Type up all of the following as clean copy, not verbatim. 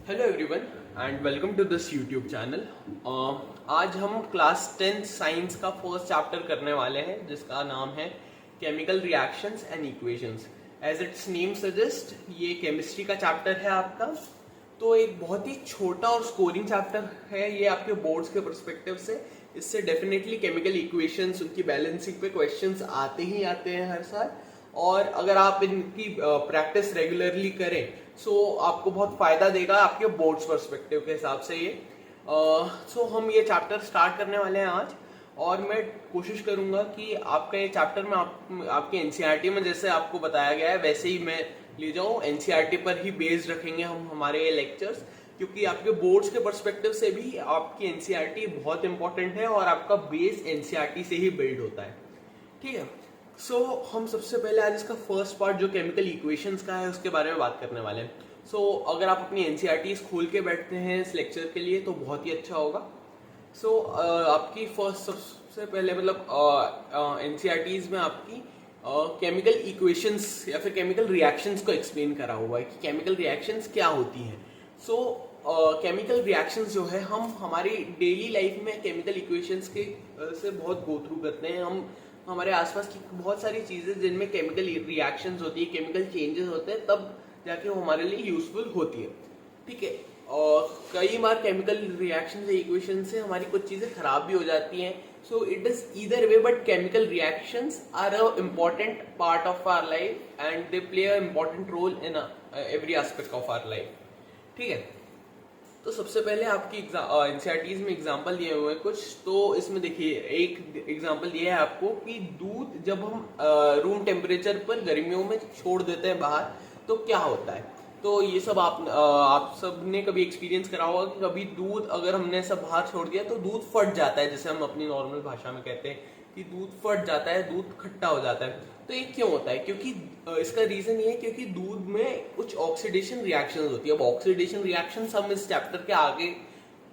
Hello everyone and welcome to this YouTube channel. आज हम class 10 science का first chapter करने वाले हैं जिसका नाम है chemical reactions and equations. As its name suggest ये केमिस्ट्री का चैप्टर है आपका। तो एक बहुत ही छोटा और स्कोरिंग चैप्टर है ये आपके बोर्ड्स के पर्सपेक्टिव से। इससे डेफिनेटली केमिकल इक्वेशंस उनकी बैलेंसिंग पे क्वेश्चंस आते ही आते हैं हर साल, और अगर आप इनकी प्रैक्टिस रेगुलरली करें सो आपको बहुत फायदा देगा आपके बोर्ड्स पर्सपेक्टिव के हिसाब से ये। सो हम ये चैप्टर स्टार्ट करने वाले हैं आज, और मैं कोशिश करूंगा कि आपका ये चैप्टर में आपके एनसीईआरटी में जैसे आपको बताया गया है वैसे ही मैं ले जाऊं। एनसीईआरटी पर ही बेस्ड रखेंगे हम हमारे ये लेक्चर्स, क्योंकि आपके बोर्ड्स के पर्सपेक्टिव से भी आपकी एनसीईआरटी बहुत इंपॉर्टेंट है और आपका बेस एनसीईआरटी से ही बिल्ड होता है। ठीक है। सो हम सबसे पहले आज इसका फर्स्ट पार्ट जो केमिकल इक्वेशंस का है उसके बारे में बात करने वाले हैं। सो अगर आप अपनी एनसीईआरटी खोल के बैठते हैं इस लेक्चर के लिए तो बहुत ही अच्छा होगा। सो आपकी फर्स्ट सबसे पहले मतलब एनसीईआरटीज में आपकी केमिकल इक्वेशंस या फिर केमिकल रिएक्शंस को एक्सप्लेन करा हुआ है कि केमिकल रिएक्शंस क्या होती हैं। सो केमिकल रिएक्शंस जो है हम हमारी डेली लाइफ में केमिकल इक्वेशंस के से बहुत गो थ्रू करते हैं। हम हमारे आसपास की बहुत सारी चीजें जिनमें केमिकल रिएक्शंस होती है, केमिकल चेंजेस होते हैं, तब जाके वो हमारे लिए यूजफुल होती है। ठीक है। और कई बार केमिकल रिएक्शन से इक्वेशन से हमारी कुछ चीजें खराब भी हो जाती हैं। So it is either way, but chemical reactions are a important part of our life and they play a important role in every aspect of our life. ठीक है। तो सबसे पहले आपकी एनसीईआरटीज में एग्जांपल दिए हुए हैं कुछ। तो इसमें देखिए एक एग्जांपल दिया है आपको कि दूध जब हम रूम टेम्परेचर पर गर्मियों में छोड़ देते हैं बाहर तो क्या होता है। तो ये सब आप सब ने कभी एक्सपीरियंस करा होगा कि कभी दूध अगर हमने सब बाहर छोड़ दिया तो दूध फट जाता है, जैसे हम अपनी नॉर्मल भाषा में कहते हैं कि दूध फट जाता है, दूध खट्टा हो जाता है। तो ये क्यों होता है? क्योंकि इसका रीजन ये है क्योंकि दूध में कुछ ऑक्सीडेशन रिएक्शंस होती है। अब ऑक्सीडेशन रिएक्शंस हम इस चैप्टर के आगे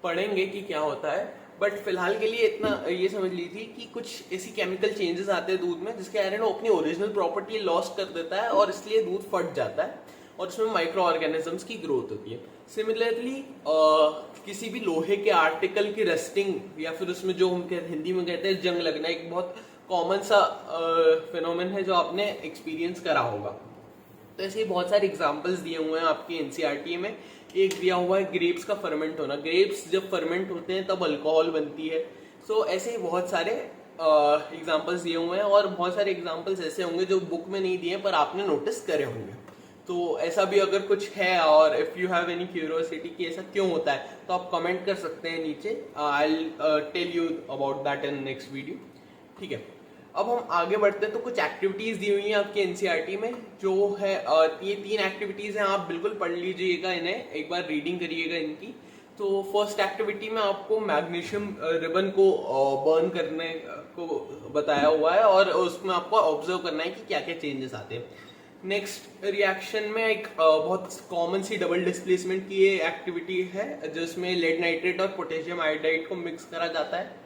पढ़ेंगे कि क्या होता है, बट फिलहाल के लिए इतना ये समझ लीजिए कि कुछ ऐसी केमिकल चेंजेस आते हैं दूध में जिसके कारण वो अपनी ओरिजिनल प्रॉपर्टी लॉस कर देता है और इसलिए दूध फट जाता है और इसमें माइक्रो ऑर्गेनिजम्स की ग्रोथ होती है। सिमिलरली किसी भी लोहे के आर्टिकल की रस्टिंग या फिर उसमें जो हम हिंदी में कहते हैं जंग लगना, एक बहुत कॉमन सा फिनोमेन है जो आपने एक्सपीरियंस करा होगा। तो ऐसे ही बहुत सारे एग्जांपल्स दिए हुए हैं आपकी एनसीईआरटी में। एक दिया हुआ है ग्रेप्स का फर्मेंट होना। ग्रेप्स जब फर्मेंट होते हैं तब अल्कोहल बनती है। सो ऐसे ही बहुत सारे एग्जांपल्स दिए हुए हैं, और बहुत सारे एग्जांपल्स ऐसे होंगे जो बुक में नहीं दिए पर आपने नोटिस करे होंगे। तो ऐसा भी अगर कुछ है और if you have any curiosity कि ऐसा क्यों होता है तो आप कमेंट कर सकते हैं नीचे। I will tell you about that in next video. ठीक है। अब हम आगे बढ़ते हैं तो कुछ एक्टिविटीज दी हुई हैं आपकी एनसीईआरटी में जो है ये 3 एक्टिविटीज हैं। आप बिल्कुल पढ़ लीजिएगा इन्हें, एक बार रीडिंग करिएगा इनकी। तो फर्स्ट एक्टिविटी में आपको मैग्नीशियम रिबन को बर्न करने को बताया हुआ है और उसमें आपको ऑब्जर्व करना है कि क्या क्या चेंजेस आते हैं। नेक्स्ट रिएक्शन में एक बहुत कॉमन सी डबल डिस्प्लेसमेंट की ये एक्टिविटी है जिसमें लेड नाइट्रेट और पोटेशियम आयोडाइड को मिक्स करा जाता है।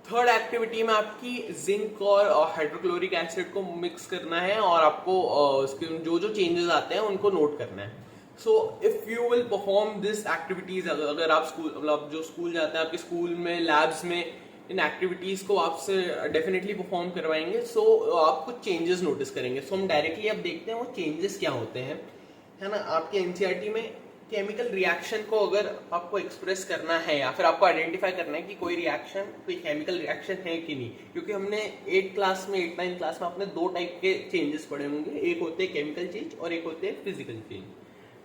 थर्ड एक्टिविटी में आपकी जिंक और हाइड्रोक्लोरिक एसिड को मिक्स करना है और आपको उसके जो जो चेंजेस आते हैं उनको नोट करना है। So if you will perform this activities, अगर आप स्कूल मतलब जो स्कूल जाते हैं आपके स्कूल में लैब्स में इन एक्टिविटीज को आपसे डेफिनेटली परफॉर्म करवाएंगे। सो आप कुछ चेंजेस नोटिस करेंगे। सो हम डायरेक्टली अब देखते हैं वो चेंजेस क्या होते हैं, है ना। आपके एनसीईआरटी में केमिकल रिएक्शन को अगर आपको एक्सप्रेस करना है या फिर आपको आइडेंटिफाई करना है कि कोई रिएक्शन कोई केमिकल रिएक्शन है कि नहीं, क्योंकि हमने 8 क्लास में 8-9 क्लास में अपने 2 टाइप के चेंजेस पढ़े होंगे, एक होते हैं केमिकल चेंज और एक होते हैं फिजिकल चेंज।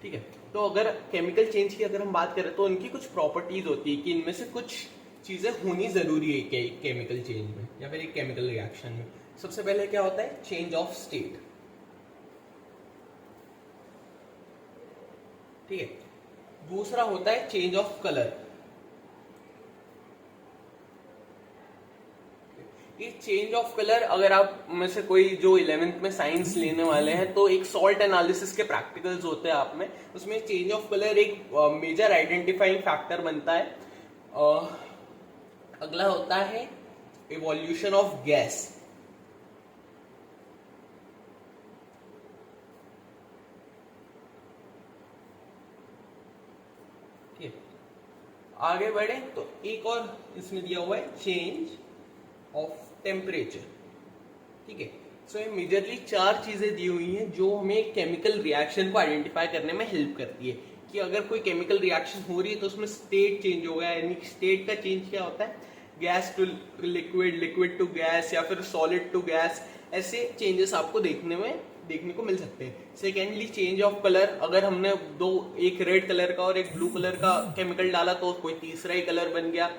ठीक है। तो अगर केमिकल चेंज की अगर हम बात करें तो उनकी कुछ प्रॉपर्टीज होती है कि इनमें से कुछ चीजें होनी जरूरी है केमिकल चेंज में या फिर एक केमिकल रिएक्शन में। सबसे पहले क्या होता है? Change of state. ठीक है। दूसरा होता है चेंज ऑफ कलर। ये चेंज ऑफ कलर अगर आप में से कोई जो 11th में साइंस लेने वाले हैं तो एक सॉल्ट एनालिसिस के प्रैक्टिकल्स होते हैं आप में, उसमें चेंज ऑफ कलर एक मेजर आइडेंटिफाइंग फैक्टर बनता है। अगला होता है इवोल्यूशन ऑफ गैस। ठीक है, आगे बढ़े तो एक और इसमें दिया हुआ है चेंज ऑफ टेम्परेचर। ठीक है, सो ये मेजरली 4 चीजें दी हुई हैं जो हमें केमिकल रिएक्शन को आइडेंटिफाई करने में हेल्प करती है कि अगर कोई केमिकल रिएक्शन हो रही है तो उसमें स्टेट चेंज हो गया, यानी स्टेट का चेंज क्या होता है, gas to liquid, liquid to gas या फिर सॉलिड टू गैस, ऐसे चेंजेस आपको देखने को मिल सकते हैं। सेकेंडली चेंज ऑफ कलर, अगर हमने एक रेड कलर का और एक ब्लू कलर का केमिकल डाला तो कोई तीसरा ही कलर बन गया,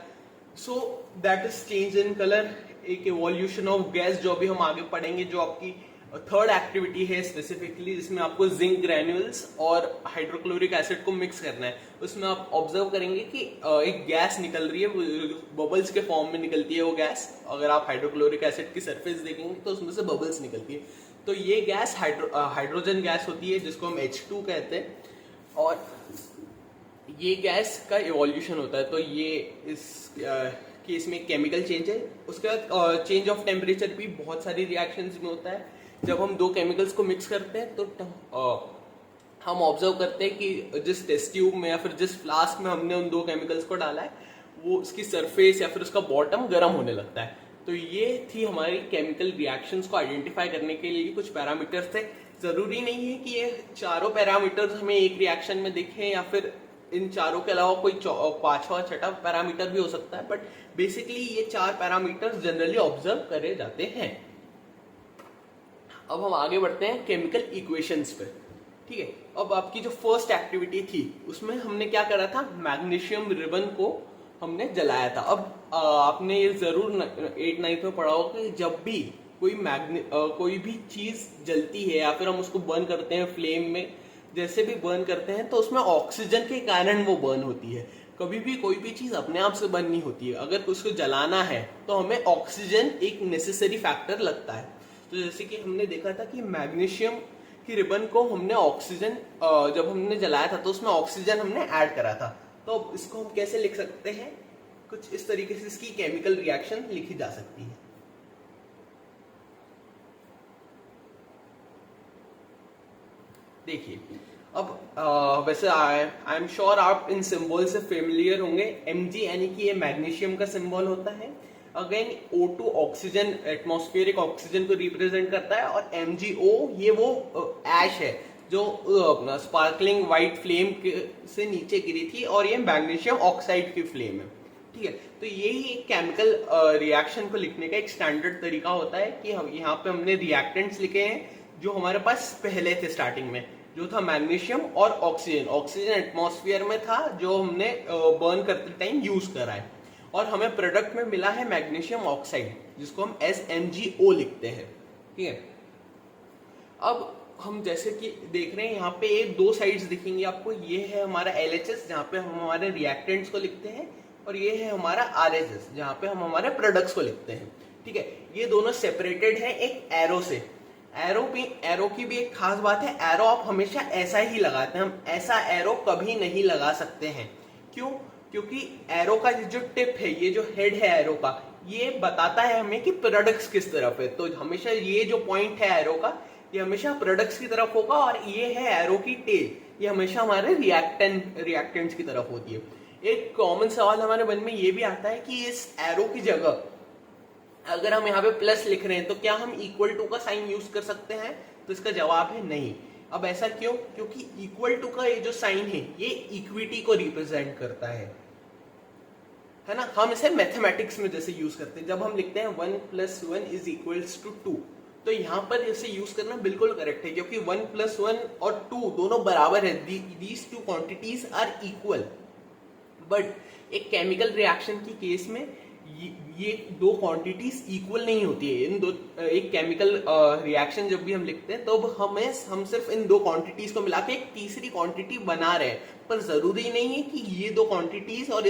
so that is change in colour. एक इवोल्यूशन ऑफ गैस जो अभी हम आगे पढ़ेंगे, जो आपकी थर्ड एक्टिविटी है स्पेसिफिकली, जिसमें आपको जिंक ग्रैन्यूल्स और हाइड्रोक्लोरिक एसिड को मिक्स करना है। उसमें आप ऑब्जर्व करेंगे कि एक गैस निकल रही है, बबल्स के फॉर्म में निकलती है वो गैस। अगर आप हाइड्रोक्लोरिक एसिड की सरफेस देखेंगे तो उसमें से बबल्स निकलती है, तो ये गैस हाइड्रोजन गैस होती है जिसको हम H2 कहते हैं, और ये गैस का इवोल्यूशन होता है। तो ये इस केस में केमिकल चेंज है। उसके बाद चेंज ऑफ टेम्परेचर भी बहुत सारी रिएक्शंस में होता है। जब हम दो केमिकल्स को मिक्स करते हैं तो हम ऑब्जर्व करते हैं कि जिस टेस्ट ट्यूब में या फिर जिस फ्लास्क में हमने उन दो केमिकल्स को डाला है वो उसकी सरफेस या फिर उसका बॉटम गर्म होने लगता है। तो ये थी हमारी केमिकल रिएक्शंस को आइडेंटिफाई करने के लिए कुछ पैरामीटर्स थे। जरूरी नहीं है कि ये चारों पैरामीटर्स हमें एक रिएक्शन में दिखें या फिर इन चारों के अलावा कोई पांचवा छठा पैरामीटर भी हो सकता है, बट बेसिकली ये 4 पैरामीटर्स जनरली ऑब्जर्व करे जाते हैं। अब हम आगे बढ़ते हैं केमिकल इक्वेशंस पे। ठीक है, अब आपकी जो फर्स्ट एक्टिविटी थी उसमें हमने क्या करा था, मैग्नीशियम रिबन को हमने जलाया था। अब आपने ये जरूर 8-9 में पढ़ा होगा कि जब भी कोई भी चीज जलती है या फिर हम उसको बर्न करते हैं फ्लेम में, जैसे भी बर्न करते हैं तो उसमें ऑक्सीजन के कारण वो बर्न होती है। कभी भी कोई भी चीज अपने आप से बर्न नहीं होती है, अगर उसको जलाना है तो हमें ऑक्सीजन एक नेसेसरी फैक्टर लगता है। तो जैसे कि हमने देखा था कि मैग्नीशियम की रिबन को हमने ऑक्सीजन, जब हमने जलाया था तो उसमें ऑक्सीजन हमने ऐड करा था। तो इसको हम कैसे लिख सकते हैं, कुछ इस तरीके से इसकी केमिकल रिएक्शन लिखी जा सकती है। देखिए, अब वैसे आई एम श्योर आप इन सिंबल से फेमिलियर होंगे। Mg यानी कि ये मैग्नीशियम का सिंबल होता है। Again O2 oxygen, atmospheric oxygen को रिप्रेजेंट करता है, और MgO ये वो ऐश है जो अपना स्पार्कलिंग व्हाइट फ्लेम से नीचे गिरी थी, और ये मैग्नीशियम ऑक्साइड की फ्लेम है। ठीक है, तो यही एक केमिकल रिएक्शन को लिखने का एक स्टैंडर्ड तरीका होता है कि हम यहाँ पे हमने रिएक्टेंट्स लिखे हैं जो हमारे पास पहले थे स्टार्टिंग में, जो था मैग्नीशियम और ऑक्सीजन। ऑक्सीजन एटमॉस्फेयर में था जो हमने बर्न करते टाइम यूज करा है, और हमें प्रोडक्ट में मिला है मैग्नीशियम ऑक्साइड जिसको हम SMgO लिखते हैं। ठीक है, अब हम जैसे कि देख रहे हैं यहाँ पे एक दो साइड्स दिखेंगी आपको। ये है हमारा LHS जहाँ पे हम हमारे रिएक्टेंट्स को लिखते हैं, और ये है हमारा RHS जहाँ पे हम हमारे प्रोडक्ट्स को लिखते हैं। ठीक है, ये दोनों सेपरेटेड है एक एरो से। एरो की भी एक खास बात है, एरो आप हमेशा ऐसा ही लगाते हैं, हम ऐसा एरो कभी नहीं लगा सकते हैं। क्यों? क्योंकि एरो का जो टिप है, ये जो हेड है एरो का, ये बताता है हमें कि प्रोडक्ट्स किस तरफ है। तो हमेशा ये जो पॉइंट है एरो का, ये हमेशा प्रोडक्ट्स की तरफ होगा, और ये है एरो की टेल, ये हमेशा हमारे रिएक्टेंट्स की तरफ होती है। एक कॉमन सवाल हमारे मन में ये भी आता है कि इस एरो की जगह अगर हम यहाँ पे प्लस लिख रहे हैं तो क्या हम इक्वल टू का साइन यूज कर सकते हैं? तो इसका जवाब है नहीं। अब ऐसा क्यों? क्योंकि इक्वल टू का ये जो साइन है ये इक्विटी को रिप्रेजेंट करता है ना। हम इसे मैथमेटिक्स में जैसे यूज करते हैं, जब हम लिखते हैं 1 + 1 = 2, तो यहाँ पर इसे यूज करना बिल्कुल करेक्ट है, क्योंकि 1 + 1 और 2 दोनों बराबर है। These two quantities are equal. But एक केमिकल रिएक्शन की केस में ये दो क्वांटिटीज इक्वल नहीं होती है। इन दो एक केमिकल रिएक्शन जब भी हम लिखते हैं तो हम सिर्फ इन दो क्वांटिटीज को मिला के एक तीसरी क्वांटिटी बना रहे हैं, पर जरूरी नहीं है कि ये दो क्वांटिटीज और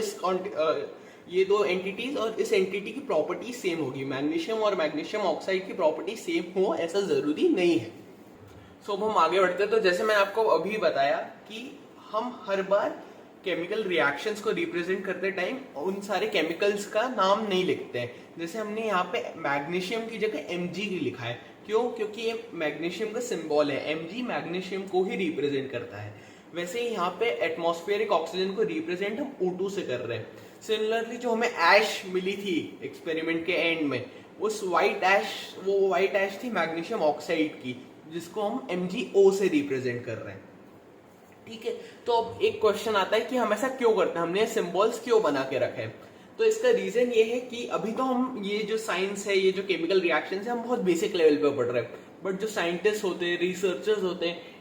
ये दो एंटिटीज और इस एंटिटी की प्रॉपर्टी सेम होगी। मैग्नीशियम और मैग्नीशियम ऑक्साइड की प्रॉपर्टी सेम हो ऐसा जरूरी नहीं है। सो अब हम आगे बढ़ते हैं। तो जैसे मैंने आपको अभी बताया कि हम हर बार केमिकल रिएक्शंस को रिप्रेजेंट करते टाइम उन सारे केमिकल्स का नाम नहीं लिखते हैं। जैसे हमने यहाँ पे मैग्नीशियम की जगह Mg लिखा है। क्यों? क्योंकि ये मैग्नीशियम का सिंबल है। Mg मैग्नीशियम को ही रिप्रेजेंट करता है। वैसे ही यहाँ पे एटमॉस्फेरिक ऑक्सीजन को रिप्रेजेंट हम O2 से कर रहे हैं। सिमिलरली जो हमें ऐश मिली थी एक्सपेरिमेंट के एंड में, उस वो व्हाइट ऐश थी मैग्नीशियम ऑक्साइड की, जिसको हम MgO से रिप्रेजेंट कर रहे हैं। ठीक है, तो अब एक क्वेश्चन आता है कि हम ऐसा क्यों करते हैं, हमने सिंबल्स क्यों बना के रखे हैं। तो इसका रीजन ये है कि अभी तो हम ये जो साइंस है, ये जो केमिकल रिएक्शन है, हम बहुत बेसिक लेवल पे पढ़ रहे हैं, बट जो साइंटिस्ट होते हैं, रिसर्चर्स होते हैं,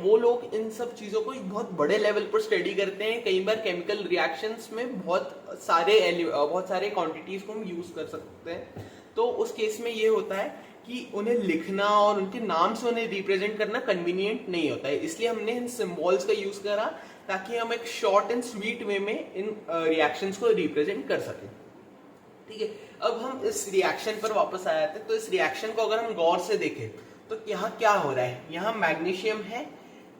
वो लोग इन सब चीजों को एक बहुत बड़े लेवल पर स्टडी करते हैं। कई बार केमिकल रिएक्शंस में बहुत सारे क्वांटिटीज को हम यूज कर सकते हैं। तो उस केस में ये होता है कि उन्हें लिखना और उनके नाम से उन्हें रिप्रेजेंट करना कन्वीनियंट नहीं होता है, इसलिए हमने इन सिंबल्स का यूज करा ताकि हम एक शॉर्ट एंड स्वीट वे में इन रिएक्शंस को रिप्रेजेंट कर सकें। ठीक है, अब हम इस रिएक्शन पर वापस आए थे। तो इस रिएक्शन को अगर हम गौर से देखें तो यहाँ क्या हो रहा है, यहाँ मैग्नीशियम है,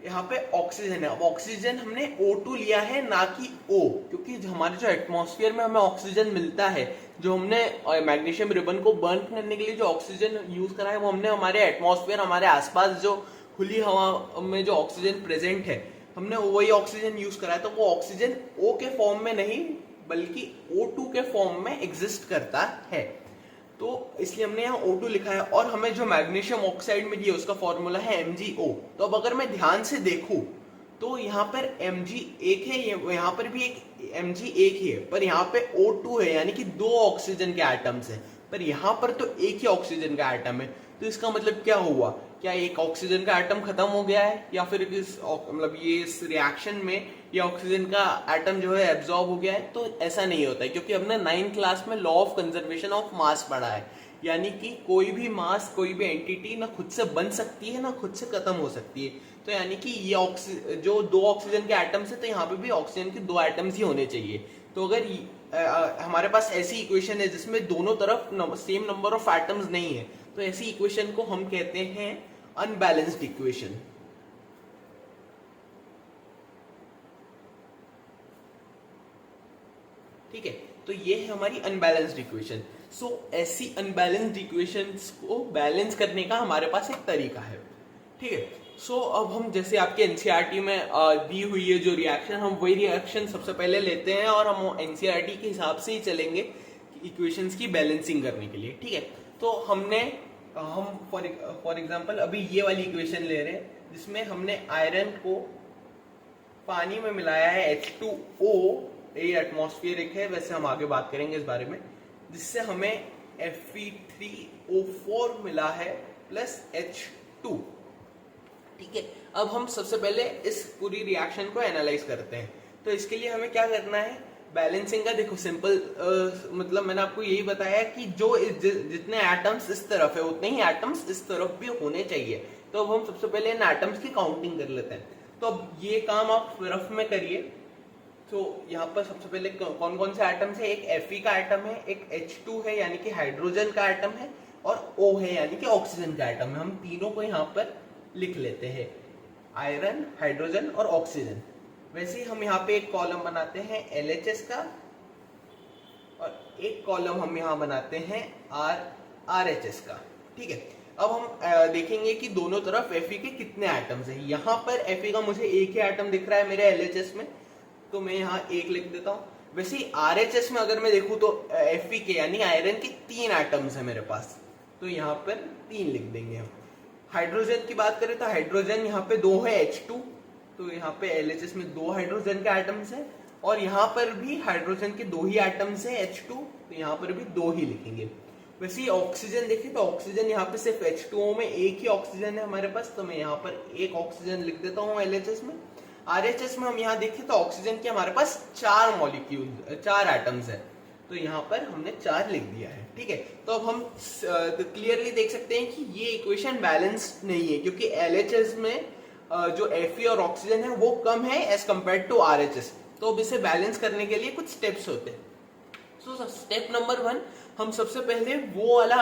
यहाँ पे ऑक्सीजन है। अब ऑक्सीजन हमने O2 लिया है, ना कि O, क्योंकि हमारे जो एटमॉस्फेयर में हमें ऑक्सीजन मिलता है, जो हमने मैग्नीशियम रिबन को बर्न करने के लिए जो ऑक्सीजन यूज करा है, वो हमने हमारे एटमॉस्फेयर, हमारे आसपास जो खुली हवा में जो ऑक्सीजन प्रेजेंट है, हमने वही ऑक्सीजन यूज करा है। तो वो ऑक्सीजन O के फॉर्म में नहीं बल्कि O2 के फॉर्म में एग्जिस्ट करता है। तो इसलिए हमने यहाँ O2 लिखा है, और हमें जो मैग्नीशियम ऑक्साइड मिली है उसका फॉर्मूला है MgO। तो अब अगर मैं ध्यान से देखूं तो यहाँ पर Mg एक है, यहाँ पर भी एक Mg एक ही है, पर यहाँ पे O2 है, यानी कि 2 ऑक्सीजन के एटम्स है, पर यहाँ पर तो एक ही ऑक्सीजन का एटम है। तो इसका मतलब क्या हुआ, क्या एक ऑक्सीजन का एटम खत्म हो गया है, या फिर इस रिएक्शन में ये ऑक्सीजन का एटम जो है एब्जॉर्ब हो गया है। तो ऐसा नहीं होता है, क्योंकि हमने 9th क्लास में law of conservation of mass पढ़ा है, यानी कि कोई भी मास, कोई भी एंटिटी ना खुद से बन सकती है ना खुद से खत्म हो सकती है। तो यानी कि ये जो 2 ऑक्सीजन के एटम्स है, तो यहाँ पे भी ऑक्सीजन के 2 एटम्स ही होने चाहिए। तो अगर हमारे पास ऐसी इक्वेशन है जिसमें दोनों तरफ सेम नंबर ऑफ एटम्स नहीं है, तो ऐसी इक्वेशन को हम कहते हैं अनबैलेंस्ड इक्वेशन। ठीक है, तो ये है हमारी अनबैलेंस्ड इक्वेशन। सो ऐसी अनबैलेंस्ड इक्वेशंस को बैलेंस करने का हमारे पास एक तरीका है। ठीक है, सो अब हम जैसे आपके एनसीईआरटी में दी हुई है जो रिएक्शन, हम वही रिएक्शन सबसे पहले लेते हैं और हम एनसीईआरटी के हिसाब से ही चलेंगे इक्वेशंस की बैलेंसिंग करने के लिए। ठीक है, तो हम फॉर एग्जांपल अभी ये वाली इक्वेशन ले रहे हैं जिसमें हमने आयरन को पानी में मिलाया है H2O, ये एटमॉस्फेरिक है, वैसे हम आगे बात करेंगे इस बारे में, जिससे हमें Fe3O4 मिला है प्लस H2। ठीक है, अब हम सबसे पहले इस पूरी रिएक्शन को एनालाइज करते हैं। तो इसके लिए हमें क्या करना है, बैलेंसिंग का देखो सिंपल मतलब मैंने आपको यही बताया कि जो जितने एटम्स इस तरफ है उतने ही एटम्स इस तरफ भी होने चाहिए। तो अब हम सबसे पहले इन एटम्स की काउंटिंग कर लेते हैं। तो अब ये काम आप रफ में करिए। तो यहाँ पर सबसे पहले कौन कौन से एटम्स है, एक Fe का एटम है, एक H2 है यानी कि हाइड्रोजन का एटम है, और O है यानी कि ऑक्सीजन का एटम है। हम तीनों को यहाँ पर लिख लेते हैं, आयरन, हाइड्रोजन और ऑक्सीजन। वैसे ही हम यहाँ पे एक कॉलम बनाते हैं LHS का, और एक कॉलम हम यहाँ बनाते हैं RHS का। ठीक है, अब हम देखेंगे कि दोनों तरफ Fe के कितने एटम्स हैं। यहाँ पर Fe का मुझे एक ही एटम दिख रहा है मेरे LHS में, तो मैं यहाँ 1 लिख देता हूँ। वैसे ही RHS में अगर मैं देखूँ तो Fe के यानी आयरन के 3 एटम्स है मेरे पास, तो यहाँ पर 3 लिख देंगे हम। हाइड्रोजन की बात करें तो हाइड्रोजन यहाँ पे 2 है, H2, तो यहाँ पे LHS में 2 हाइड्रोजन के एटम्स हैं, और यहाँ पर भी हाइड्रोजन के 2 ही एटम्स हैं, H2, तो यहाँ पर भी 2 ही लिखेंगे। वैसे ही ऑक्सीजन देखें तो ऑक्सीजन यहाँ पे सिर्फ H2O में एक ही ऑक्सीजन है हमारे पास, तो मैं यहाँ पर 1 ऑक्सीजन लिख देता हूँ LHS में। RHS में हम यहाँ देखें तो ऑक्सीजन के हमारे पास 4 एटम्स है, तो यहाँ पर हमने 4 लिख दिया है। ठीक है, तो अब हम क्लियरली देख सकते हैं कि ये इक्वेशन बैलेंस्ड नहीं है, क्योंकि LHS में जो Fe और ऑक्सीजन है वो कम है एज कम्पेयर टू RHS। तो अब इसे बैलेंस करने के लिए कुछ स्टेप्स होते हैं। सो स्टेप नंबर 1, हम सबसे पहले वो वाला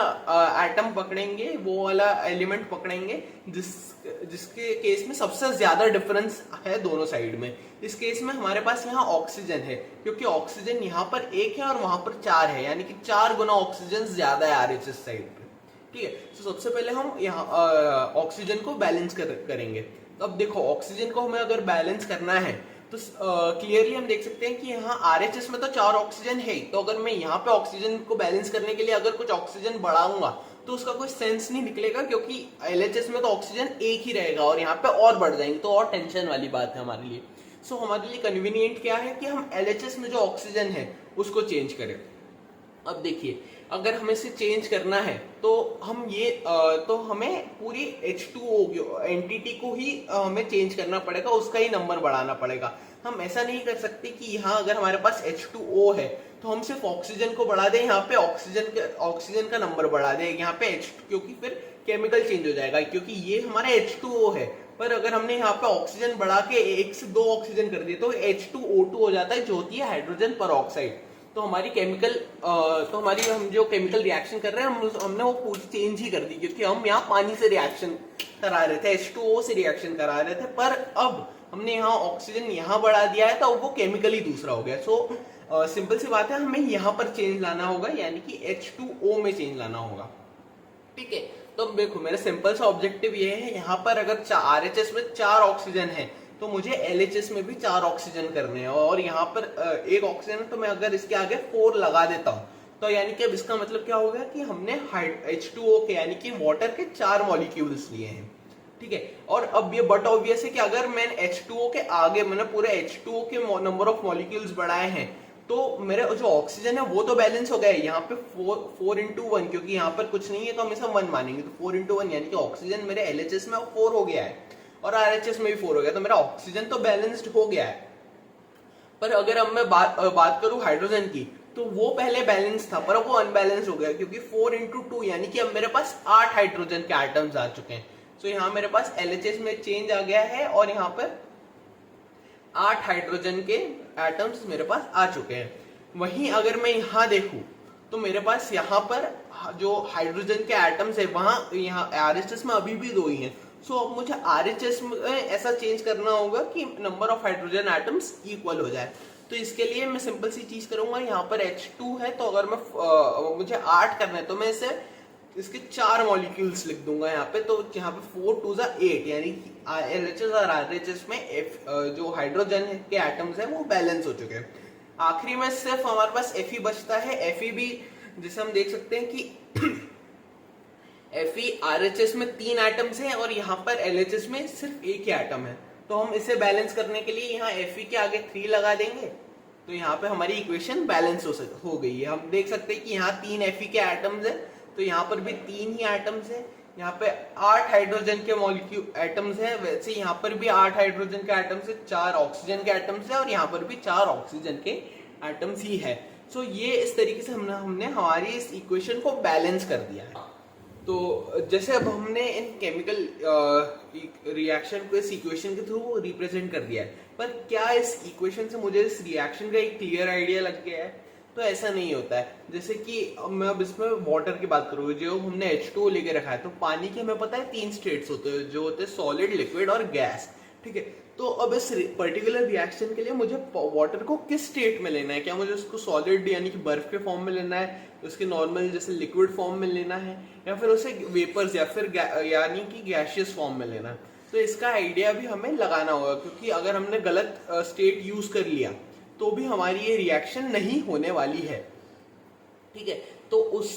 एटम पकड़ेंगे, वो वाला एलिमेंट पकड़ेंगे जिसके केस में सबसे ज्यादा डिफरेंस है दोनों साइड में। इस केस में हमारे पास यहाँ ऑक्सीजन है, क्योंकि ऑक्सीजन यहाँ पर 1 है और वहां पर 4 है, यानी कि 4 गुना ऑक्सीजन ज्यादा है RHS साइड पे। ठीक है, तो सबसे पहले हम यहाँ ऑक्सीजन को बैलेंस करेंगे। अब देखो ऑक्सीजन को हमें अगर बैलेंस करना है तो क्लियरली हम देख सकते हैं कि यहाँ आरएचएस में तो 4 ऑक्सीजन है, तो अगर मैं यहाँ पे ऑक्सीजन को बैलेंस करने के लिए अगर कुछ ऑक्सीजन बढ़ाऊंगा तो उसका कोई सेंस नहीं निकलेगा, क्योंकि एलएचएस में तो ऑक्सीजन एक ही रहेगा और यहाँ पे और बढ़ जाएंगे तो और टेंशन वाली बात है हमारे लिए। सो हमारे लिए कन्वीनियंट क्या है कि हम एलएचएस में जो ऑक्सीजन है उसको चेंज करें। अब देखिए अगर हमें इसे चेंज करना है तो हम ये तो हमें पूरी H2O एंटिटी को ही हमें चेंज करना पड़ेगा, उसका ही नंबर बढ़ाना पड़ेगा। हम ऐसा नहीं कर सकते कि यहाँ अगर हमारे पास H2O है तो हम सिर्फ ऑक्सीजन को बढ़ा दें, यहाँ पे ऑक्सीजन का नंबर बढ़ा दें यहाँ पे क्योंकि फिर केमिकल चेंज हो जाएगा, क्योंकि ये हमारा H2O है। पर अगर हमने यहाँ पे ऑक्सीजन बढ़ा के 1 से 2 ऑक्सीजन कर दिए तो H2O2 हो जाता है, जो होती है हाइड्रोजन पर ऑक्साइड। तो हमारी हम जो केमिकल रिएक्शन कर रहे हैं हमने वो पूरी चेंज ही कर दी, क्योंकि हम यहाँ पानी से रिएक्शन करा रहे थे, H2O से रिएक्शन करा रहे थे, पर अब हमने यहाँ ऑक्सीजन यहाँ बढ़ा दिया है तो वो केमिकल ही दूसरा हो गया। सो सिंपल सी बात है, हमें यहाँ पर चेंज लाना होगा, यानी कि H2O में चेंज लाना होगा। ठीक है, तो देखो मेरा सिंपल सा ऑब्जेक्टिव ये है, यहाँ पर अगर RHS में 4 ऑक्सीजन है तो मुझे LHS में भी 4 ऑक्सीजन करने हैं, और यहाँ पर एक ऑक्सीजन है तो मैं अगर इसके आगे 4 लगा देता हूँ तो यानी कि अब इसका मतलब क्या हो गया कि हमने H2O के यानी कि वाटर के 4 मॉलिक्यूल्स लिए हैं। ठीक है, और अब ये बट ऑब्वियस है कि अगर मैंने H2O के आगे मैंने पूरे H2O के नंबर ऑफ मॉलिक्यूल्स बढ़ाए हैं तो मेरा जो ऑक्सीजन है वो तो बैलेंस हो गया है। यहाँ पे 4 into 1, क्योंकि यहाँ पर कुछ नहीं है तो हम इसे 1 मानेंगे, तो 4 into 1 यानी कि ऑक्सीजन मेरे LHS में 4 हो गया है और RHS में भी 4 हो गया, तो मेरा ऑक्सीजन तो बैलेंस्ड हो गया है। पर अगर अब मैं बात करूं हाइड्रोजन की तो वो पहले बैलेंस था पर अब वो अनबैलेंस हो गया, क्योंकि 4 into 2 यानी कि अब मेरे पास 8 हाइड्रोजन के एटम्स आ चुके हैं। तो यहाँ मेरे पास LHS में चेंज आ गया है और यहाँ पर 8 हाइड्रोजन के एटम्स मेरे पास आ चुके हैं। वहीं अगर मैं यहाँ देखूं तो मेरे पास यहाँ पर जो हाइड्रोजन के एटम्स है वहां यहाँ RHS में अभी भी 2 ही हैं। सो अब मुझे RHS में ऐसा चेंज करना होगा कि number of hydrogen atoms equal हो जाए। तो इसके लिए मैं सिंपल सी चीज करूंगा, यहाँ पर H2 है तो अगर मैं मुझे 8 करना है तो मैं इसके 4 मॉलिक्यूल्स लिख दूंगा यहाँ पे, तो यहाँ पे 4 2 8 यानी LHS और RHS में जो हाइड्रोजन के एटम्स है वो बैलेंस हो चुके हैं। आखिरी में सिर्फ हमारे पास Fe बचता है। Fe भी जिसे हम देख सकते हैं कि Fe RHS में 3 एटम्स हैं और यहाँ पर LHS में सिर्फ एक ही एटम है, तो हम इसे बैलेंस करने के लिए यहाँ Fe के आगे 3 लगा देंगे तो यहाँ पे हमारी इक्वेशन बैलेंस हो गई है। हम देख सकते हैं कि यहाँ 3 Fe के एटम्स है तो यहाँ पर भी 3 ही एटम्स है। यहाँ पे 8 हाइड्रोजन के मॉलिक्यूल एटम्स है, वैसे यहाँ पर भी 8 हाइड्रोजन के एटम्स है, 4 ऑक्सीजन के एटम्स है और यहाँ पर भी 4 ऑक्सीजन के एटम्स ही है। सो ये इस तरीके से हमने हमारी इस इक्वेशन को बैलेंस कर दिया है। तो जैसे अब हमने इन केमिकल रिएक्शन को इस इक्वेशन के थ्रू रिप्रेजेंट कर दिया है, पर क्या इस इक्वेशन से मुझे इस रिएक्शन का एक क्लियर आइडिया लग गया है? तो ऐसा नहीं होता है। जैसे कि मैं अब इसमें वाटर की बात करूँ, जो हमने H2O लेके रखा है, तो पानी के हमें पता है 3 स्टेट्स होते हैं, जो होते हैं सॉलिड, लिक्विड और गैस। ठीक है, तो अब इस पर्टिकुलर रिएक्शन के लिए मुझे वाटर को किस स्टेट में लेना है? क्या मुझे उसको सॉलिड यानी कि बर्फ के फॉर्म में लेना है, उसके नॉर्मल जैसे लिक्विड फॉर्म में लेना है, या फिर उसे वेपर्स या फिर यानी कि गैसियस फॉर्म में लेना है? तो इसका आइडिया भी हमें लगाना होगा, क्योंकि अगर हमने गलत स्टेट यूज कर लिया तो भी हमारी ये रिएक्शन नहीं होने वाली है। ठीक है, तो उस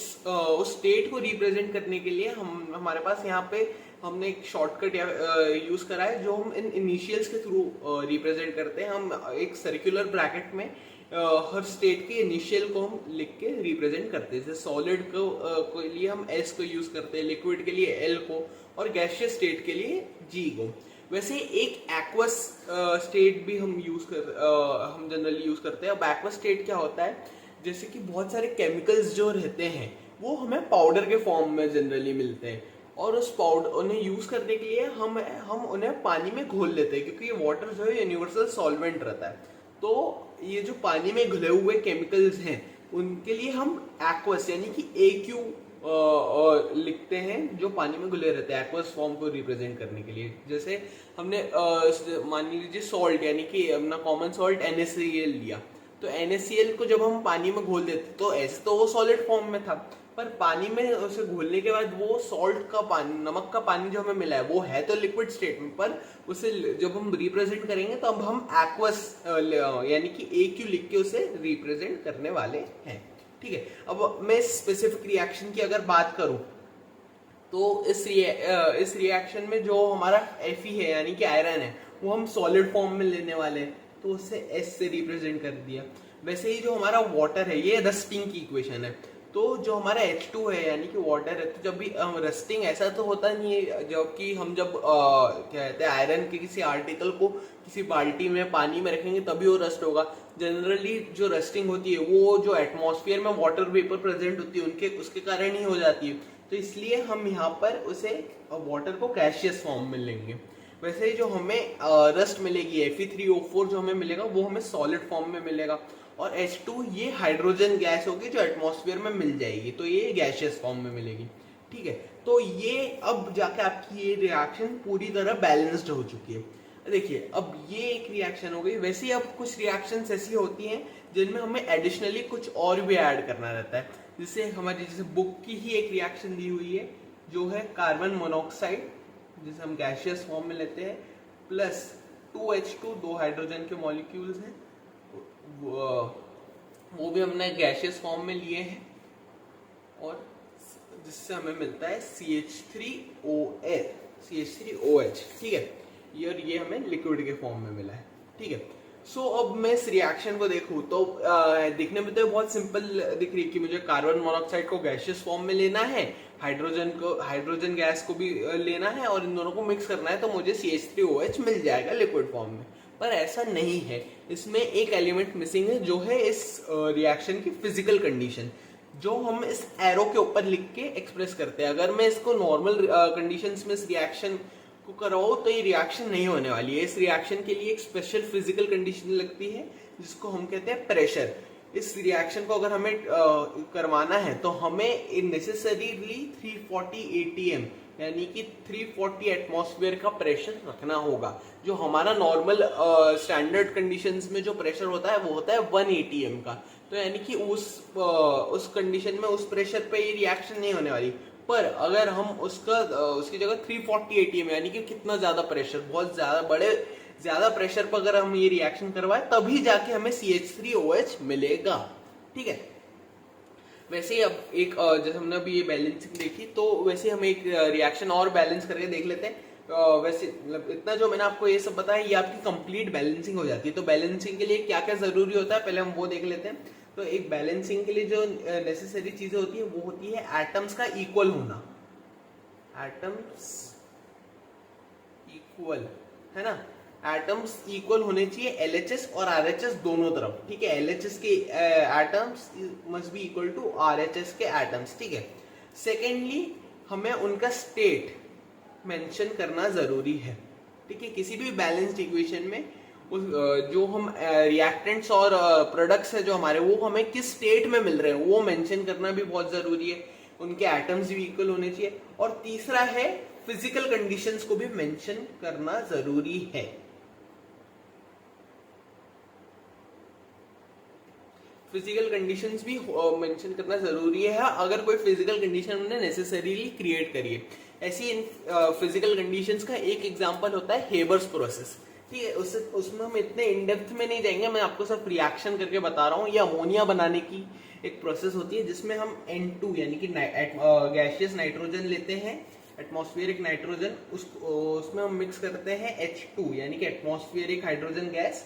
स्टेट को रिप्रेजेंट करने के लिए हमारे पास यहाँ पे हमने एक शॉर्टकट यूज करा है, जो हम इन इनिशियल्स के थ्रू रिप्रेजेंट करते हैं। हम एक सर्कुलर ब्रैकेट में हर स्टेट के इनिशियल को हम लिख के रिप्रेजेंट करते हैं। जैसे सॉलिड को लिए हम S को यूज करते हैं, लिक्विड के लिए L को और गैसियस स्टेट के लिए G को। वैसे एक एक्वस स्टेट भी हम जनरली यूज करते हैं। अब एक्वस स्टेट क्या होता है? जैसे कि बहुत सारे केमिकल्स जो रहते हैं वो हमें पाउडर के फॉर्म में जनरली मिलते हैं, और उस पाउडर उन्हें यूज करने के लिए हम उन्हें पानी में घोल लेते हैं, क्योंकि ये वाटर जो है यूनिवर्सल सॉल्वेंट रहता है। तो ये जो पानी में घुले हुए केमिकल्स हैं उनके लिए हम एक्वस यानी कि AQ लिखते हैं, जो पानी में घुले रहते हैं, एक्वस फॉर्म को रिप्रेजेंट करने के लिए। जैसे हमने मान लीजिए सॉल्ट यानी कि अपना कॉमन सॉल्ट NaCl लिया, तो NaCl को जब हम पानी में घोल देते तो ऐसे तो वो सॉलिड फॉर्म में था, पर पानी में उसे घोलने के बाद वो सॉल्ट का पानी, नमक का पानी जो हमें मिला है वो है तो लिक्विड स्टेट में, पर उसे जब हम रिप्रेजेंट करेंगे तो अब हम एक्वस यानी कि AQ लिख के उसे रिप्रेजेंट करने वाले हैं। ठीक है, अब मैं स्पेसिफिक रिएक्शन की अगर बात करूं तो इस रिएक्शन में जो हमारा Fe है यानी कि आयरन है वो हम सॉलिड फॉर्म में लेने वाले हैं, तो उसे S से रिप्रेजेंट कर दिया। वैसे ही जो हमारा वाटर है ये रस्टिंग की इक्वेशन है, तो जो हमारा H2 है यानी कि वाटर है, तो जब भी रस्टिंग ऐसा तो होता नहीं है जबकि हम जब क्या कहते हैं आयरन के किसी आर्टिकल को किसी बाल्टी में पानी में रखेंगे तभी वो रस्ट होगा। जनरली जो रस्टिंग होती है वो जो एटमॉस्फेयर में वाटर वेपर प्रेजेंट होती है उनके उसके कारण ही हो जाती है, तो इसलिए हम यहाँ पर उसे वाटर को गैसियस फॉर्म में लेंगे। वैसे ही जो हमें रस्ट मिलेगी Fe3O4 जो हमें मिलेगा वो हमें सॉलिड फॉर्म में मिलेगा, और H2 ये हाइड्रोजन गैस होगी जो एटमॉस्फेयर में मिल जाएगी, तो ये गैसियस फॉर्म में मिलेगी। ठीक है, तो ये अब जाके आपकी ये रिएक्शन पूरी तरह बैलेंस्ड हो चुकी है। देखिए अब ये एक रिएक्शन हो गई। वैसे ही अब कुछ रिएक्शंस ऐसी होती हैं जिनमें हमें एडिशनली कुछ और भी ऐड करना रहता है, जिससे हमारी जैसे बुक की ही एक रिएक्शन दी हुई है जो है कार्बन मोनोऑक्साइड, जिसे हम गैसियस फॉर्म में लेते हैं, प्लस 2H2 दो हाइड्रोजन के मॉलिक्यूल्स हैं, वो भी हमने गैसियस फॉर्म में लिए हैं, और जिससे हमें मिलता है CH3OH। ठीक है, ये हमें लिक्विड के फॉर्म में मिला है। ठीक है, सो अब मैं इस रिएक्शन को देखूं तो दिखने में तो बहुत सिंपल दिख रही है कि मुझे कार्बन मोनोऑक्साइड को गैसियस फॉर्म में लेना है, हाइड्रोजन गैस को भी लेना है और इन दोनों को मिक्स करना है, तो मुझे CH3OH मिल जाएगा लिक्विड फॉर्म में। पर ऐसा नहीं है, इसमें एक एलिमेंट मिसिंग है जो है इस रिएक्शन की फिजिकल कंडीशन, जो हम इस एरो के ऊपर लिख के एक्सप्रेस करते हैं। अगर मैं इसको नॉर्मल कंडीशंस में इस रिएक्शन को करवाओ तो ये रिएक्शन नहीं होने वाली है। इस रिएक्शन के लिए एक स्पेशल फिजिकल कंडीशन लगती है जिसको हम कहते हैं प्रेशर। इस रिएक्शन को अगर हमें करवाना है तो हमें नेसेसरीली 340 ATM यानी कि 340 एटमॉस्फेयर का प्रेशर रखना होगा। जो हमारा नॉर्मल स्टैंडर्ड कंडीशंस में जो प्रेशर होता है वो होता है 1 ATM का, तो यानी कि उस कंडीशन में उस प्रेशर पे ये रिएक्शन नहीं होने वाली। पर अगर हम उसकी जगह 340 ATM यानी कि कितना ज्यादा प्रेशर, बहुत ज्यादा प्रेशर पर अगर हम ये रिएक्शन करवाए तभी जाके हमें CH3OH मिलेगा। ठीक है, वैसे ही अब एक जैसे हमने अभी ये बैलेंसिंग देखी, तो वैसे हम एक रिएक्शन और बैलेंस करके देख लेते हैं। वैसे मतलब इतना जो मैंने आपको ये सब बताया ये आपकी कंप्लीट बैलेंसिंग हो जाती है। तो बैलेंसिंग के लिए क्या क्या जरूरी होता है पहले हम वो देख लेते हैं। तो एक बैलेंसिंग के लिए जो नेसेसरी चीजें होती है वो होती है एटम्स का इक्वल होना, एटम्स इक्वल है ना, एटम्स इक्वल होने चाहिए LHS और RHS दोनों तरफ। ठीक है, LHS के atoms must be equal to RHS के एटम्स। ठीक है, सेकेंडली हमें उनका स्टेट मेंशन करना जरूरी है। ठीक है, किसी भी बैलेंस्ड इक्वेशन में जो हम रिएक्टेंट्स और प्रोडक्ट्स है जो हमारे, वो हमें किस स्टेट में मिल रहे हैं वो मेंशन करना भी बहुत जरूरी है। उनके एटम्स भी इक्वल होने चाहिए। और तीसरा है फिजिकल कंडीशंस को भी मेंशन करना जरूरी है। फिजिकल कंडीशंस भी मेंशन करना जरूरी है अगर कोई फिजिकल कंडीशन हमने नेसेसरीली क्रिएट करी है। ऐसी फिजिकल कंडीशंस का एक एग्जांपल होता है हेबर्स प्रोसेस। ठीक है, उसमें हम इतने इन डेप्थ में नहीं जाएंगे, मैं आपको सिर्फ रिएक्शन करके बता रहा हूँ। ये अमोनिया बनाने की एक प्रोसेस होती है जिसमें हम N2 यानी कि गैसियस नाइट्रोजन लेते हैं, एटमॉस्फेरिक नाइट्रोजन, उसमें हम मिक्स करते हैं H2 यानी कि एटमॉस्फेरिक हाइड्रोजन गैस।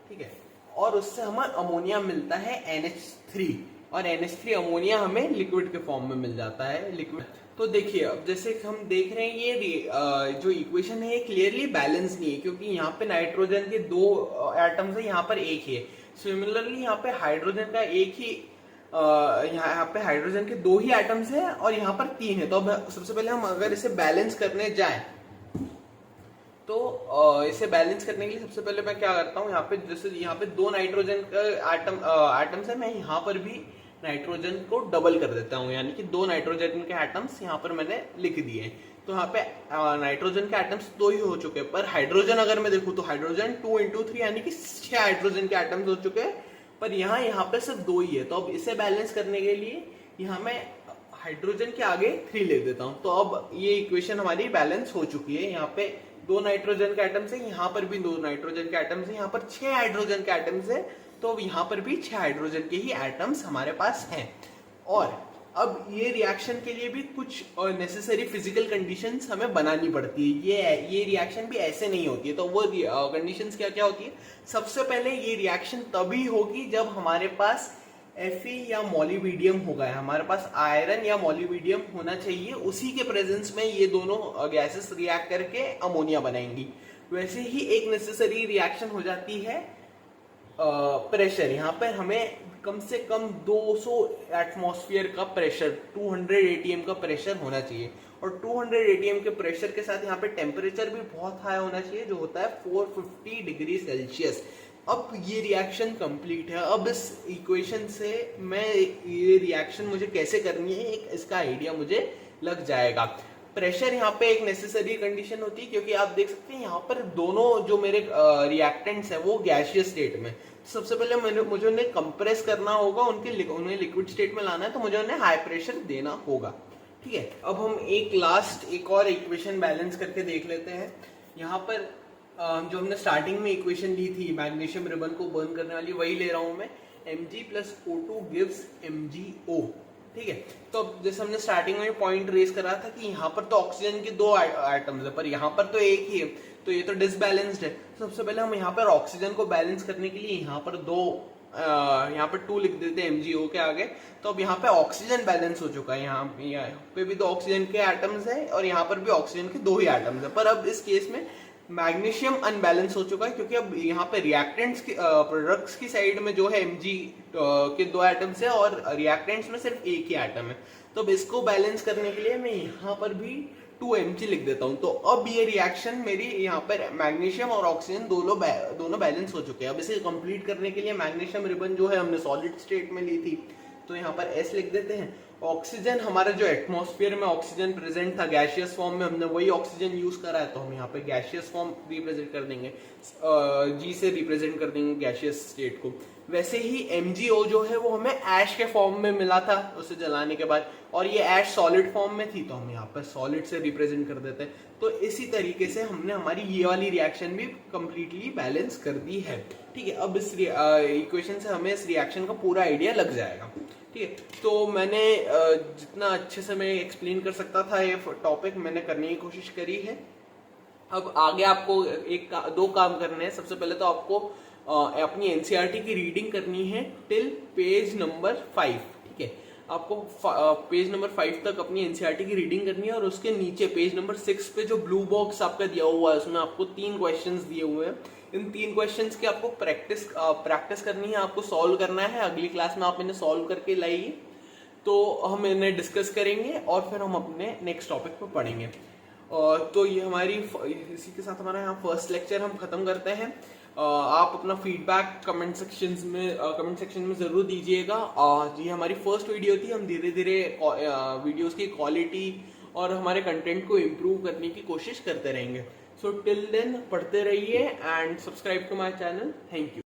ठीक है, और उससे हमें अमोनिया मिलता है NH3, और NH3 अमोनिया हमें लिक्विड के फॉर्म में मिल जाता है, लिक्विड। तो देखिए अब जैसे हम देख रहे हैं ये जो इक्वेशन है ये क्लियरली बैलेंस नहीं है, क्योंकि यहाँ पे नाइट्रोजन के 2 एटम्स है, यहाँ पर एक ही है। सिमिलरली यहाँ पे हाइड्रोजन का एक ही यहाँ पे हाइड्रोजन के 2 ही एटम्स है और यहाँ पर 3 है। तो अब सबसे पहले हम अगर इसे बैलेंस करने जाएं तो इसे बैलेंस करने के लिए सबसे पहले मैं क्या करता हूँ, यहाँ पे जैसे यहाँ पे 2 नाइट्रोजन का एटम्स है, मैं यहाँ पर भी नाइट्रोजन को डबल कर देता हूँ, यानी कि 2 नाइट्रोजन के एटम्स यहाँ पर मैंने लिख दिए। तो यहाँ पे नाइट्रोजन के एटम्स 2 ही हो चुके हैं, पर हाइड्रोजन अगर मैं देखूँ तो हाइड्रोजन 2 × 3 यानी कि 6 हाइड्रोजन के एटम्स हो चुके हैं, पर यहाँ पे सिर्फ 2 ही है। तो अब इसे बैलेंस करने के लिए यहाँ मैं हाइड्रोजन के आगे 3 लिख देता हूँ। तो अब ये इक्वेशन हमारी बैलेंस हो चुकी है। यहाँ पे 2 नाइट्रोजन के एटम्स है, यहाँ पर भी 2 नाइट्रोजन के एटम्स है, यहाँ पर 6 हाइड्रोजन के एटम्स है। तो यहाँ पर भी 6 हाइड्रोजन के ही एटम्स हमारे पास हैं। और अब ये रिएक्शन के लिए भी कुछ नेसेसरी फिजिकल कंडीशंस हमें बनानी पड़ती है। ये रिएक्शन भी ऐसे नहीं होती है। तो वो कंडीशंस क्या क्या होती है? सबसे पहले ये रिएक्शन तभी होगी जब हमारे पास Fe या मोलिबेडियम होगा, हमारे पास आयरन या मोलिबेडियम होना चाहिए। उसी के प्रेजेंस में ये दोनों गैसेस रिएक्ट करके अमोनिया बनाएंगी। वैसे ही एक नेसेसरी रिएक्शन हो जाती है प्रेशर। यहाँ पर हमें कम से कम 200 एटमॉस्फेयर का प्रेशर, 200 atm का प्रेशर होना चाहिए। और 200 atm के प्रेशर के साथ यहाँ पे टेम्परेचर भी बहुत हाई होना चाहिए, जो होता है 450 डिग्री सेल्सियस। अब ये रिएक्शन कंप्लीट है। अब इस इक्वेशन से मैं ये रिएक्शन मुझे कैसे करनी है, एक इसका आइडिया मुझे लग जाएगा। प्रेशर यहाँ पे एक नेसेसरी कंडीशन होती है, क्योंकि आप देख सकते हैं यहाँ पर दोनों जो मेरे रिएक्टेंट्स हैं वो गैसियस स्टेट में। सबसे पहले मुझे उन्हें कंप्रेस करना होगा, उन्हें लिक्विड स्टेट में लाना है, तो मुझे उन्हें हाई प्रेशर देना होगा। ठीक है, अब हम एक और इक्वेशन बैलेंस करके देख लेते हैं। यहाँ पर जो हमने स्टार्टिंग में इक्वेशन ली थी मैग्नीशियम रिबन को बर्न करने वाली, वही ले रहा हूं मैं। Mg + O2 gives MgO। ठीक है, तो जैसे हमने स्टार्टिंग में पॉइंट रेज करा था कि यहाँ पर तो ऑक्सीजन के 2 एटम्स है, पर यहाँ पर तो एक ही है, तो ये तो डिसबैलेंस्ड है। सबसे पहले हम यहाँ पर ऑक्सीजन को बैलेंस करने के लिए यहाँ पर यहाँ पर 2 लिख देते हैं MgO के आगे। तो अब यहाँ पे ऑक्सीजन बैलेंस हो चुका है। यहाँ पे भी 2 ऑक्सीजन के एटम्स है और यहाँ पर भी ऑक्सीजन के 2 ही एटम्स है। पर अब इस केस में मैग्नीशियम अनबैलेंस हो चुका है, क्योंकि अब यहाँ पे रिएक्टेंट्स की प्रोडक्ट्स की साइड में जो है Mg के 2 एटम्स है और रिएक्टेंट्स में सिर्फ एक ही एटम है। तो अब इसको बैलेंस करने के लिए मैं यहाँ पर भी 2Mg लिख देता हूँ। तो अब ये रिएक्शन मेरी यहाँ पर मैग्नीशियम और ऑक्सीजन दोनों बैलेंस हो चुके हैं। अब इसे कंप्लीट करने के लिए मैग्नीशियम रिबन जो है हमने सॉलिड स्टेट में ली थी, तो यहाँ पर S लिख देते हैं। ऑक्सीजन, हमारा जो एटमॉस्फेयर में ऑक्सीजन प्रेजेंट था गैसियस फॉर्म में, हमने वही ऑक्सीजन यूज करा है, तो हम यहाँ पे गैसियस फॉर्म रिप्रेजेंट कर देंगे, G से रिप्रेजेंट कर देंगे गैसियस स्टेट को। वैसे ही MgO जो है वो हमें ऐश के फॉर्म में मिला था उसे जलाने के बाद, और ये ऐश सॉलिड फॉर्म में थी, तो हम यहाँ पर सॉलिड से रिप्रेजेंट कर देते हैं। तो इसी तरीके से हमने हमारी ये वाली रिएक्शन भी कंप्लीटली बैलेंस कर दी है। ठीक है, अब इस इक्वेशन से हमें इस रिएक्शन का पूरा आइडिया लग जाएगा। ठीक है, तो मैंने जितना अच्छे से मैं एक्सप्लेन कर सकता था ये टॉपिक मैंने करने की कोशिश करी है। अब आगे आपको 2 काम करने हैं। सबसे पहले तो आपको अपनी एनसीईआरटी की रीडिंग करनी है टिल पेज नंबर 5। ठीक है, आपको पेज नंबर 5 तक अपनी एनसीईआरटी की रीडिंग करनी है, और उसके नीचे पेज नंबर 6 पे जो ब्लू बॉक्स आपका दिया हुआ है उसमें आपको 3 क्वेश्चंस दिए हुए हैं। इन 3 क्वेश्चंस की आपको प्रैक्टिस करनी है, आपको सॉल्व करना है। अगली क्लास में आप इन्हें सॉल्व करके लाइए, तो हम इन्हें डिस्कस करेंगे और फिर हम अपने नेक्स्ट टॉपिक पे पढ़ेंगे। तो ये इसी के साथ हमारा यहाँ फर्स्ट लेक्चर हम खत्म करते हैं। आप अपना फीडबैक कमेंट सेक्शन में जरूर दीजिएगा। ये हमारी फर्स्ट वीडियो थी, हम धीरे धीरे वीडियोस की क्वालिटी और हमारे कंटेंट को इम्प्रूव करने की कोशिश करते रहेंगे। सो टिल देन पढ़ते रहिए and subscribe to my channel. Thank you.